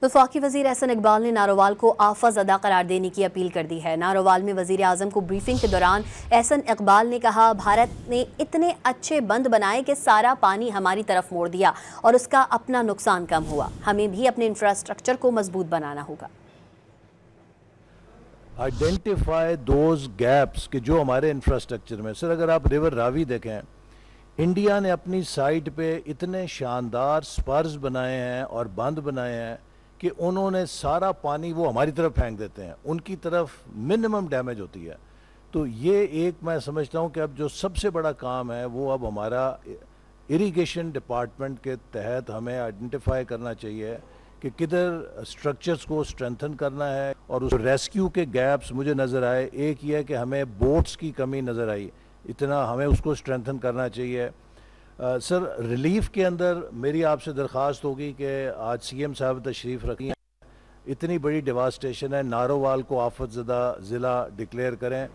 وفاقی وزیر احسن اقبال نے نارووال کو آفت زدہ قرار دینے کی اپیل کر دی ہے۔ نارووال میں وزیر اعظم کو بریفنگ کے دوران احسن اقبال نے کہا، بھارت نے اتنے اچھے بند بنائے کہ سارا پانی ہماری طرف موڑ دیا اور اس کا اپنا نقصان کم ہوا۔ ہمیں بھی اپنے انفراسٹرکچر کو مضبوط بنانا ہوگا۔ آئیڈینٹیفائی دوز گیپس کہ جو ہمارے انفراسٹرکچر میں، سر اگر آپ ریور راوی دیکھیں، انڈیا نے اپنی سائٹ پہ اتنے شاندار سپرز بنائے ہیں اور بند بنائے ہیں کہ انہوں نے سارا پانی وہ ہماری طرف پھینک دیتے ہیں، ان کی طرف منیمم ڈیمیج ہوتی ہے۔ تو یہ ایک میں سمجھتا ہوں کہ اب جو سب سے بڑا کام ہے وہ اب ہمارا اریگیشن ڈپارٹمنٹ کے تحت ہمیں آئیڈینٹیفائی کرنا چاہیے کہ کدھر سٹرکچرز کو سٹرینتھن کرنا ہے، اور اس ریسکیو کے گیپس مجھے نظر آئے۔ ایک یہ ہے کہ ہمیں بوٹس کی کمی نظر آئی، اتنا ہمیں اس کو سٹرینتھن کرنا چاہیے۔ سر ریلیف کے اندر میری آپ سے درخواست ہوگی کہ آج سی ایم صاحب تشریف رکھی ہیں، اتنی بڑی ڈیواسٹیشن ہے، نارووال کو آفت زدہ ضلع ڈکلیئر کریں۔